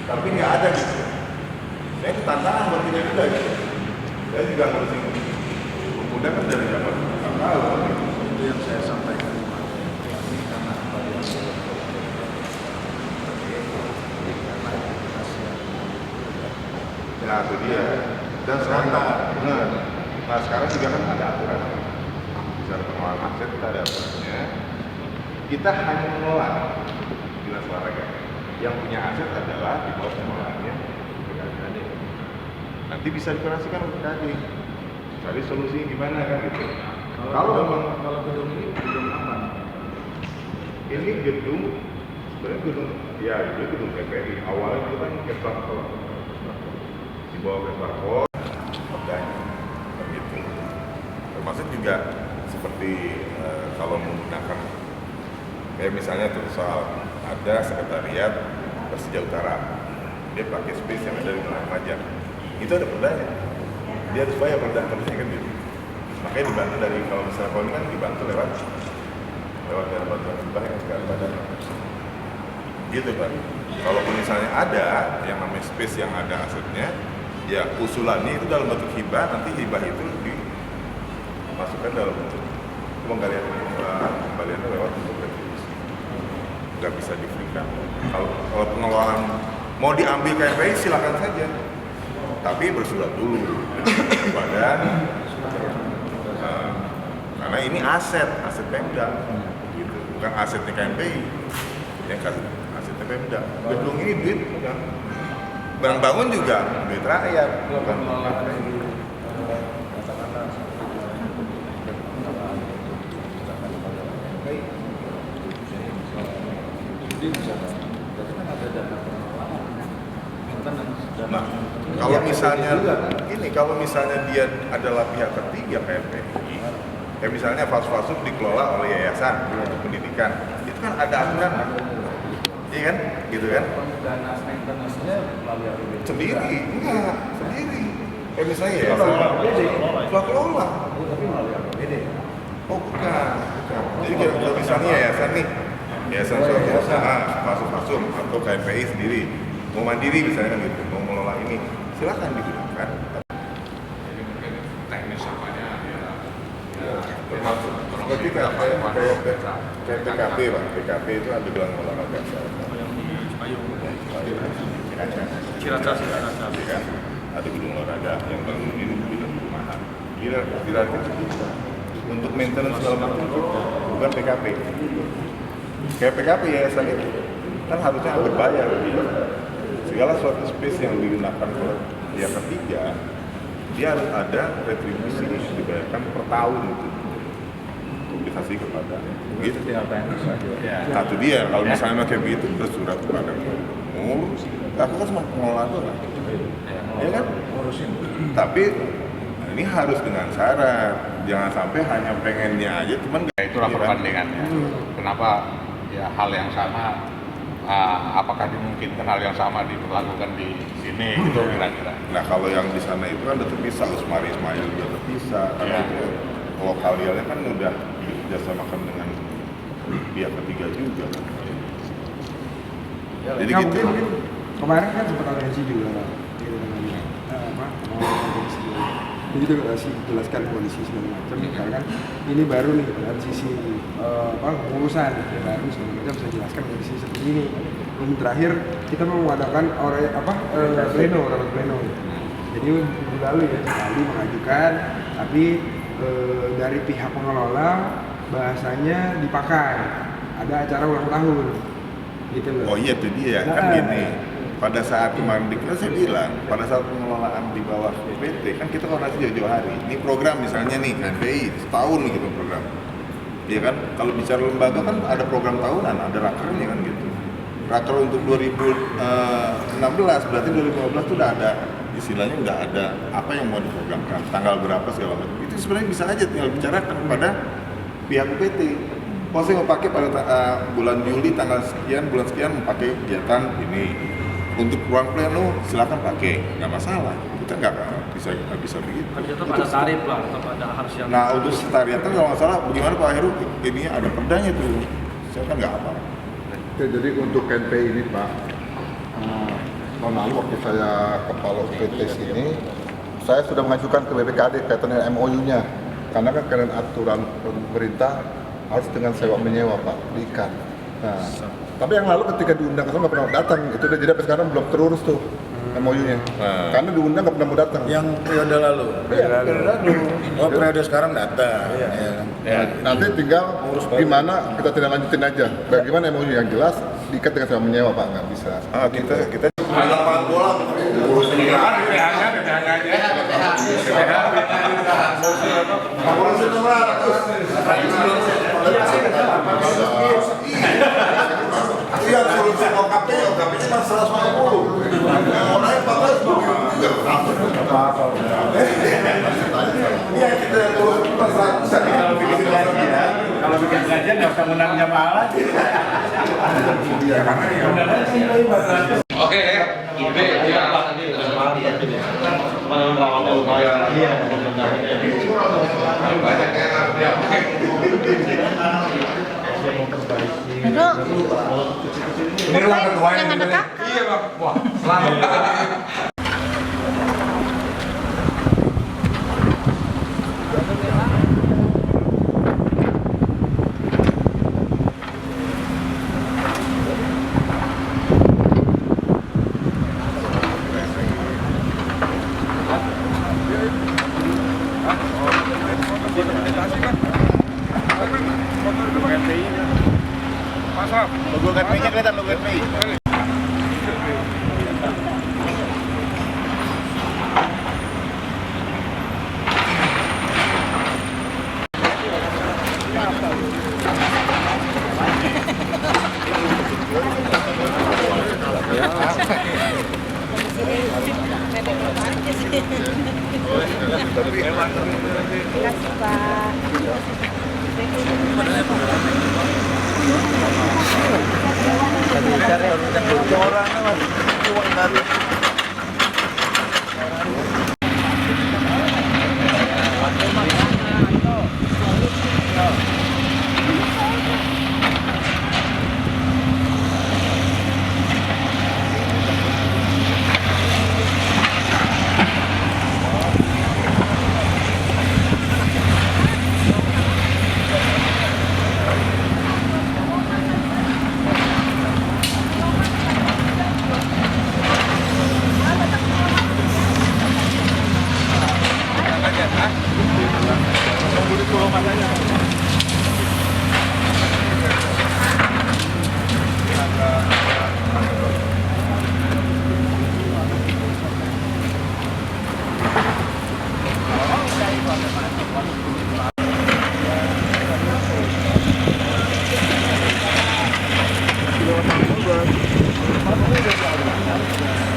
tapi nggak ada gitu. Saya itu tantangan buat kita juga gitu. Saya juga ngurusin pemuda kan dari zaman tahu. Itu yang saya sampaikan kemarin. Ini karena variasi Nah itu dia. Dan sekarang nah sekarang juga kan ada aturan. Bicara pengelolaan aset kita ada aturannya. Kita hanya mengelola dinas olahraga. Yang punya aset adalah di bawah pengelolaannya BKD. Nanti bisa dioperasikan BKD. Cari solusi gimana kan gitu. Kalau gedung ini gedung apa? Ini gedung sebenarnya gedung ya itu gedung PPI. Awalnya itu kan Kesbangpol. Di bawah Kesbangpol gitu. Termasuk juga seperti kalau menggunakan kayak misalnya tuh soal ada sekretariat Persija Utara, dia pakai space yang ada di Remaja, itu ada perdanya, dia harus bayar perda terusnya kan gitu. Makanya dibantu dari kalau misalnya ini kan dibantu lewat dari bantuan hibah yang sekarang badan gitu kan. Kalaupun misalnya ada yang namanya space yang ada asetnya, ya usulannya itu dalam bentuk hibah, nanti hibah itu dimasukkan dalam bentuk kembaliannya lewat bentuk retribusi, nggak bisa diberikan. Kalau pengelolaan mau diambil KPI silakan saja, tapi bersurat dulu kepada karena ini aset Pemda gitu, bukan asetnya KMPI, yang asetnya Pemda. Gedung ini duit bukan, barang bangun juga duit rakyat, bukan Nah, kalau misalnya dia adalah pihak ketiga KMPI, kayak misalnya Fasum dikelola oleh yayasan untuk pendidikan, itu kan ada aturan, iya kan, gitu kan? Dana maintenance-nya melalui APBD sendiri. Kayak misalnya yayasan kelola, tapi melalui APBD. oh bukan. Jadi kalau misalnya yayasan nih, yayasan suatu usaha, Fasum atau KMPI sendiri mau mandiri misalnya kan gitu, mau mengelola ini, silakan digunakan. Jadi mungkin teknis apanya Termasuk seperti kayak PKP Pak, PKP itu ada gelang olahraga. yang di Cipayung, Ciracas kan, ada gedung olahraga yang bangun ini bidang perumahan. Tidak untuk maintenance segala macam bukan PKP. Kayak PKP yayasan itu kan harusnya berbayar gitu. Segala suatu space yang digunakan oleh pihak ketiga, dia harus ada retribusi dibayarkan per tahun gitu, kompensasi kepada gitu. Nah itu dia, kalau misalnya kayak begitu bersurat kepada gubernur, aku kan cuma pengelola tuh kan, ya kan? Tapi ini harus dengan syarat, jangan sampai hanya pengennya aja, cuman itulah perbandingannya. Kenapa ya hal yang sama? Apakah dimungkinkan hal yang sama diberlakukan di sini gitu kira-kira? Nah kalau yang di sana itu kan udah terpisah, Usmari Ismail juga terpisah, karena itu lokalnya kan udah dikerjasamakan dengan pihak ketiga juga. Jadi ya, gitu. mungkin kemarin kan sempat audiensi juga lah, gitu dengan audiensi. Jadi itu jelaskan kondisi segala macam. Karena kan ini baru nih dari sisi pengurusan ya, baru segala macam saya jelaskan kondisi seperti ini. Dan terakhir kita mau mengadakan rapat pleno. Jadi minggu lalu ya sekali mengajukan, tapi dari pihak pengelola bahasanya dipakai ada acara ulang tahun gitu loh. Oh iya itu dia, kan gini. Pada saat kemarin saya bilang, pada saat pengelolaan di bawah PT kan kita koordinasi jauh-jauh hari. Ini program misalnya nih, KPI setahun nih gitu program. Iya kan, kalau bicara lembaga kan ada program tahunan, ada rakernya kan gitu. Raker untuk 2016, berarti 2015 itu udah ada, istilahnya udah ada apa yang mau diprogramkan, tanggal berapa segala macam. Itu sebenarnya bisa aja tinggal bicarakan kepada pihak PT. Kalau saya mau pakai pada bulan Juli tanggal sekian, bulan sekian mau pakai kegiatan ini. Untuk ruang pleno silakan pakai, nggak masalah. Kita nggak bisa begitu. Tapi tetap ada tarif lah, tetap ada harus yang. Nah untuk setarian kan kalau nggak salah, bagaimana Pak Heru? Ini ada perdanya tuh, saya kan nggak apa. Oke, jadi untuk KMPI ini Pak, tahun lalu waktu saya kepala UPT sini, saya sudah mengajukan ke BPKD kaitan dengan MOU-nya. Karena kan karena aturan pemerintah harus dengan sewa menyewa Pak, diikat. Nah, tapi yang lalu ketika diundang ke sana nggak pernah datang, itu udah jadi sampai sekarang belum terurus tuh MOU-nya. Karena diundang nggak pernah mau datang. Yang periode lalu. Periode lalu. Oh, periode sekarang datang. Ya. Nanti tinggal urus gimana kita tidak lanjutin aja. Bagaimana MOU yang jelas diikat dengan sewa menyewa Pak, nggak bisa. Kita Lapangan bola urus iya, solusi OKP-nya cuma 150. Orangnya 14 iya, kita urus 100-an. Kalau bikin gajian nggak usah menang jamaah lagi. Oke, B, ya. Ini ruang ketua yang ada kakak. Iya, Bang. Wah, selamat. logo GPI-nya kelihatan, logo GPI. Kasih Pak.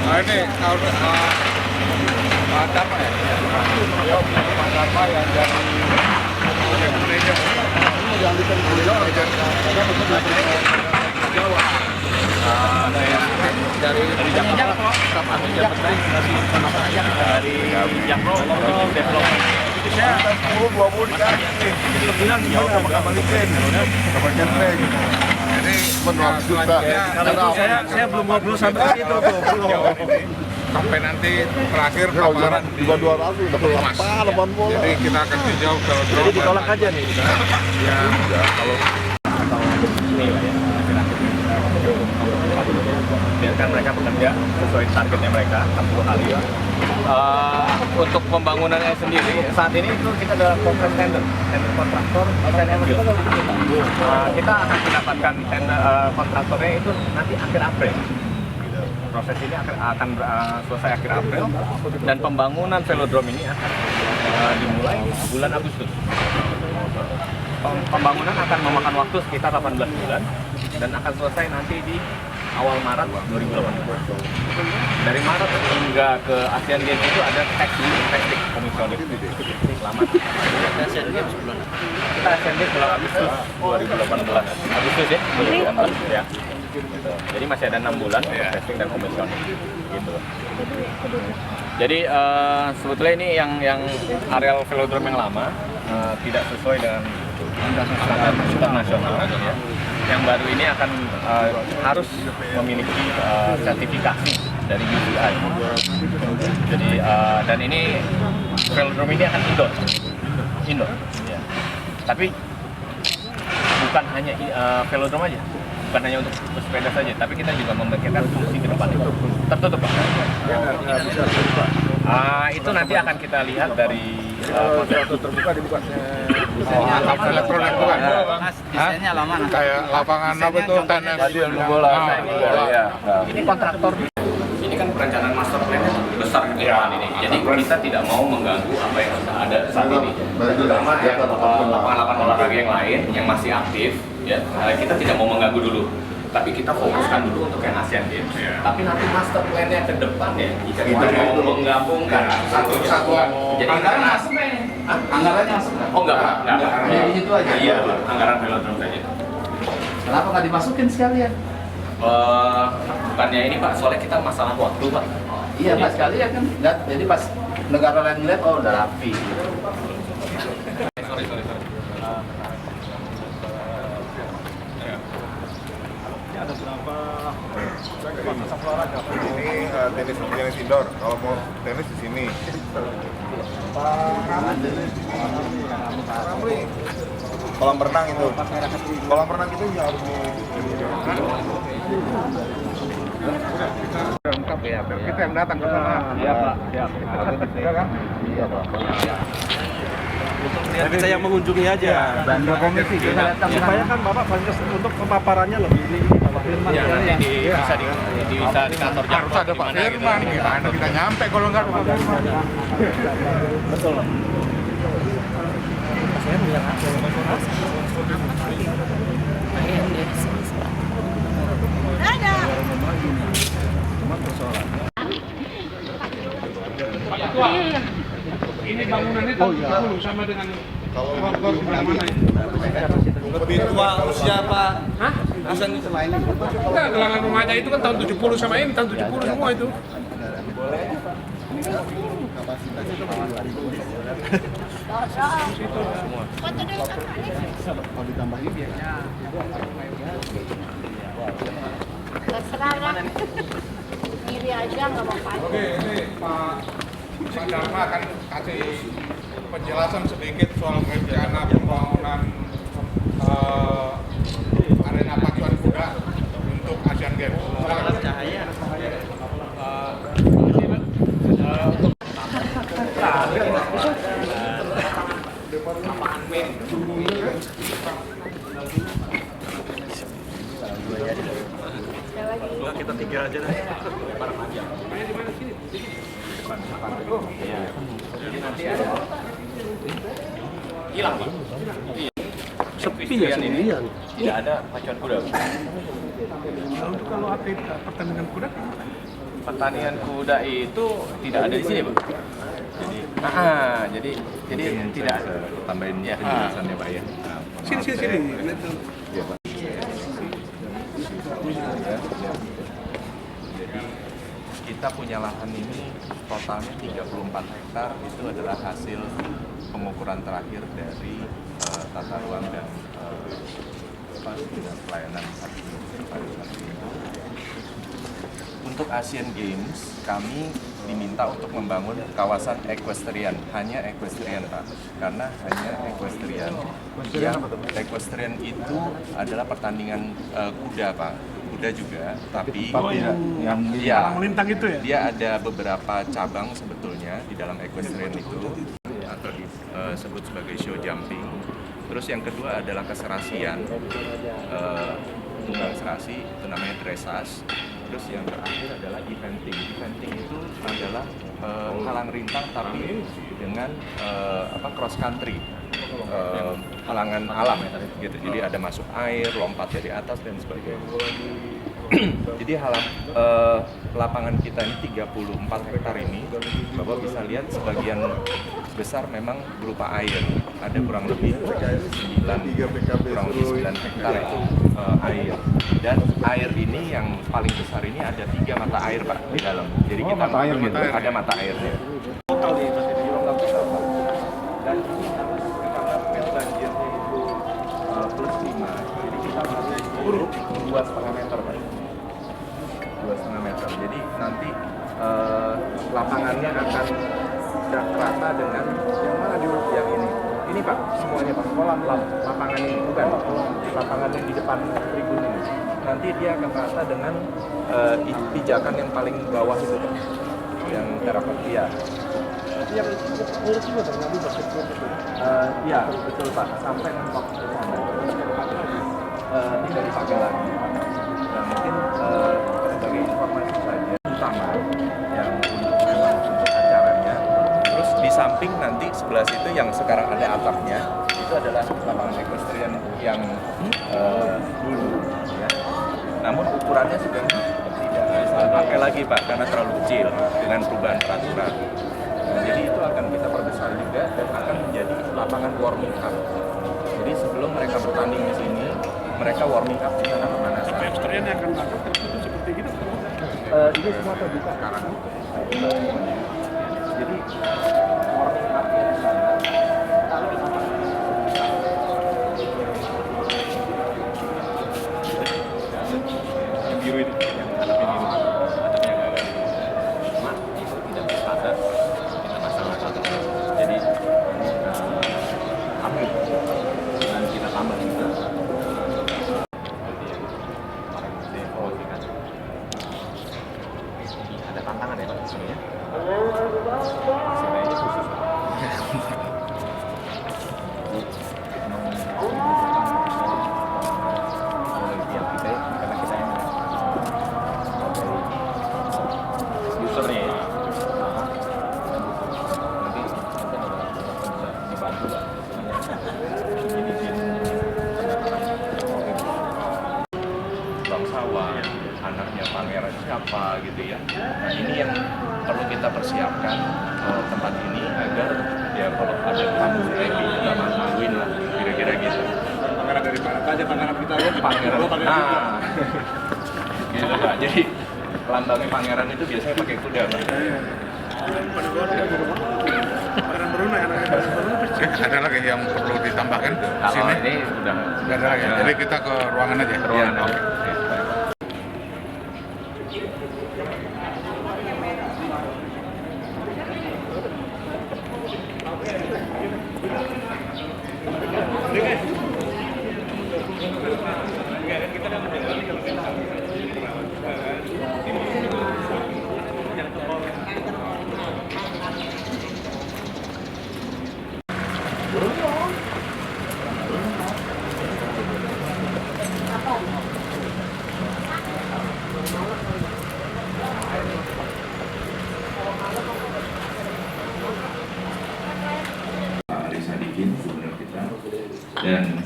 Nah, ini Pak Dharma ya? Ya, Pak Dharma yang dari manajer. Dari Jakpro, development. Itu saya 10-20 dikasih. 9 gimana bakal balikin. Kapan centeng. Jadi Menurut juta. Kalau itu saya belum ngobrol sampai ke situ tuh. sampai nanti terakhir paparan di 200 dapat Mas. apa lapangan bola. Jadi kita akan tinjau ke Jadi ditolak aja nih. Ya, kalau biarkan mereka bekerja sesuai targetnya mereka 60 hari. Untuk pembangunannya sendiri saat ini itu kita ada proses tender kontraktor SNM. Kita akan mendapatkan tender kontraktornya itu nanti akhir April. Proses ini akan selesai akhir April dan pembangunan velodrome ini akan dimulai bulan Agustus. Pembangunan akan memakan waktu sekitar 18 bulan dan akan selesai nanti di awal Maret 2018. Dari Maret hingga ke Asian Games itu ada testing komisioner selama Asian Games bulan. Kita Asian Games bulan Agustus 2018. Agustus ya, 2018 ya. Jadi masih ada 6 bulan untuk testing dan komisioner gitu. Jadi sebetulnya ini yang areal velodrome yang lama tidak sesuai dengan standar internasional ya. Yang baru ini akan harus memiliki sertifikasi dari BCI. Jadi dan ini velodrome ini akan indoor. Ya. Tapi bukan hanya velodrome aja, bukan hanya untuk bersepeda saja, tapi kita juga memikirkan fungsi ke depan itu. Tertutup, Pak. Itu nanti akan kita lihat dari terbuka dibuka. Elektronik bukan? Desainnya lama. Kayak lapangan apa tuh tenis? bola. Ini kontraktor. Ini kan perencanaan master plan besar ke depan ini. Jadi kita tidak mau mengganggu apa yang sudah ada saat ini. Terutama ya lapangan olahraga yang lain yang masih aktif, ya kita tidak mau mengganggu dulu. Tapi kita fokuskan dulu untuk yang Asian Games. Tapi nanti master plan-nya ke depan ya, jika kita mau menggabungkan satu kesatuan. Jadi anggaran masuk nggak ini? Anggarannya masuk nggak? Oh enggak. Di situ aja. Iya, anggaran velodrome saja. Kenapa nggak dimasukin sekalian? Bukannya ini Pak, soalnya kita masalah waktu Pak. Iya Pak, sekalian kan. Jadi pas negara lain ngeliat, oh udah rapi. Sorry. Ada berapa Ini tenis indoor. Kalau mau tenis di sini. Kolam renang itu. Kolam renang itu ya harus lengkap ya. Kita yang datang ke sana. Iya Pak. Iya kan? Iya Pak. Kita yang mengunjungi aja. Dan komisi kita datang. supaya kan Bapak fokus untuk pemaparannya lebih Ya nanti bisa di kantor Harus ada Pak Firman, gimana kita nyampe kalau nggak ada Pak Firman? Betul. Ini bangunannya tahun 70 sama dengan Bogor di mana ini? Lebih tua usia Pak. Hah? Hasan itu lain. Enggak, gelangan rumahnya itu kan tahun 70 sama ini tahun 70 semua itu. Kalau ditambahin biasanya terserah lah. Kiri aja nggak mau pakai. Oke, ini Pak Dharma akan kasih penjelasan sedikit soal rencana pembangunan arena pacuan kuda untuk Asian Games. kita tiga aja deh. Jadi nanti ada hilang Pak. Sepi ya sendirian. Tidak ada pacuan kuda. Untuk kalau atlet pertandingan kuda, Pertandingan kuda itu tidak ada di sini, Pak. Jadi tidak ada. Tambahin ya penjelasannya Pak ya. sini. Kita punya lahan ini totalnya 34 hektar, itu adalah hasil pengukuran terakhir dari tata ruang dan pelayanan pariwisata itu. Untuk Asian Games, kami diminta untuk membangun kawasan equestrian, hanya equestrian Pak, karena hanya equestrian. Equestrian itu adalah pertandingan kuda Pak, kuda juga, tapi yang melintang itu ya? Dia ada beberapa cabang sebetulnya di dalam equestrian itu, atau disebut sebagai show jumping. Terus yang kedua adalah keserasian, tunggang serasi, itu namanya dressage. Terus yang terakhir adalah eventing. Eventing itu adalah halang rintang tapi dengan cross country, halangan alam gitu. Jadi ada masuk air, lompat dari atas dan sebagainya. Jadi lapangan kita ini 34 hektar ini, Bapak bisa lihat sebagian besar memang berupa air. Ada kurang lebih 9 hektar itu air. Dan air ini yang paling besar ini ada 3 mata air Pak di dalam. Jadi kita ada mata airnya. Dan karena banjirnya itu plus 5, jadi kita masih 2,5 meter Pak. 2,5 meter. Jadi nanti lapangannya akan sudah rata dengan yang mana dulu? Yang ini. Ini Pak, semuanya Pak, kolam lapangan ini, bukan lapangan yang di depan tribun ini. Nanti dia akan rata dengan pijakan yang paling bawah itu Pak, yang terapetia. Yang ngurus juga Bang, nanti basketball itu. Iya, betul Pak, sampai mentok ke sana. Tidak dipakai lagi. Nah, mungkin sebagai informasi saja utama yang untuk acaranya. Terus di samping nanti sebelah situ yang sekarang ada atapnya itu adalah lapangan equestrian yang dulu ya. Namun ukurannya sudah tidak bisa pakai lagi Pak karena terlalu kecil dengan perubahan peraturan. Nah, jadi itu akan kita perbesar juga dan akan menjadi lapangan warming up. Jadi sebelum mereka bertanding di sini, mereka warming up di sana pemanasan. Equestrian yang akan tertutup seperti gitu. Ini semua terbuka sekarang. Jadi warming up di sana. Yang biru itu, yang atapnya biru, atapnya agak mat, itu tidak berstatus, tidak masalah atapnya. Jadi api dan kita tambah juga. Seperti yang kemarin saya promosikan. Ada tantangan ya Pak di sini ya. Hasilnya khusus. Karena kita yang usernya ya. Nanti bisa dibantu lah. Bangsawan, anaknya pangeran siapa gitu ya. Nah ini yang perlu kita persiapkan tempat ini agar ya kalau ada tamu VIP itu nggak malu-maluin lah kira-kira gitu. Pangeran dari mana aja, pangeran kita ya. Pangeran. Pangeran kita. Gitu Pak. Jadi lambangnya pangeran itu biasanya pakai kuda Pak. Pangeran Brunei, anaknya Pangeran Brunei. Ada lagi yang perlu ditambahkan di Kalau sini? ini sudah Nggak ada lagi. Jadi kita ke ruangan aja. Ruangan. Oke. Gubernur kita, dan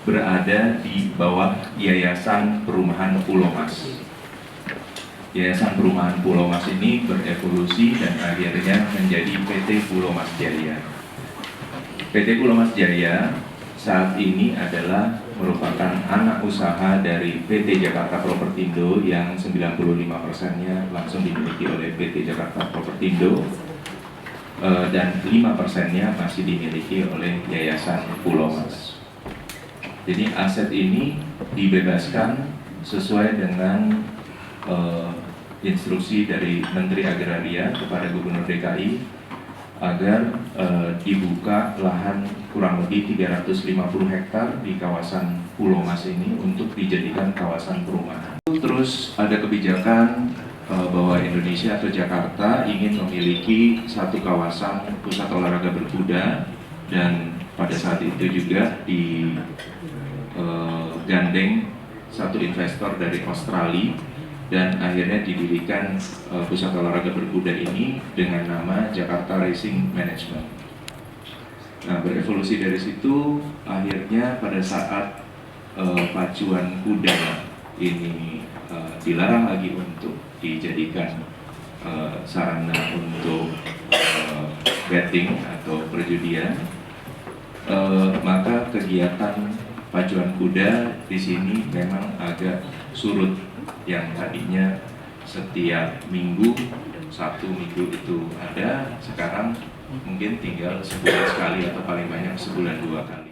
berada di bawah Yayasan Perumahan Pulau Mas. Yayasan Perumahan Pulau Mas ini berevolusi dan akhirnya menjadi PT Pulau Mas Jaya. PT Pulau Mas Jaya saat ini adalah merupakan anak usaha dari PT Jakarta Propertindo yang 95%-nya langsung dimiliki oleh PT Jakarta Propertindo, dan 5%-nya masih dimiliki oleh Yayasan Pulau Mas. Jadi aset ini dibebaskan sesuai dengan instruksi dari Menteri Agraria kepada Gubernur DKI agar dibuka lahan kurang lebih 350 hektar di kawasan Pulau Mas ini untuk dijadikan kawasan perumahan. Terus ada kebijakan bahwa Indonesia atau Jakarta ingin memiliki satu kawasan pusat olahraga berkuda, dan pada saat itu juga digandeng satu investor dari Australia, dan akhirnya didirikan pusat olahraga berkuda ini dengan nama Jakarta Racing Management. Nah, berevolusi dari situ akhirnya pada saat pacuan kuda ini dilarang lagi untuk dijadikan sarana untuk betting atau perjudian, maka kegiatan pacuan kuda di sini memang agak surut. Yang tadinya setiap minggu, Sabtu Minggu itu ada, sekarang mungkin tinggal sebulan sekali atau paling banyak sebulan 2 kali.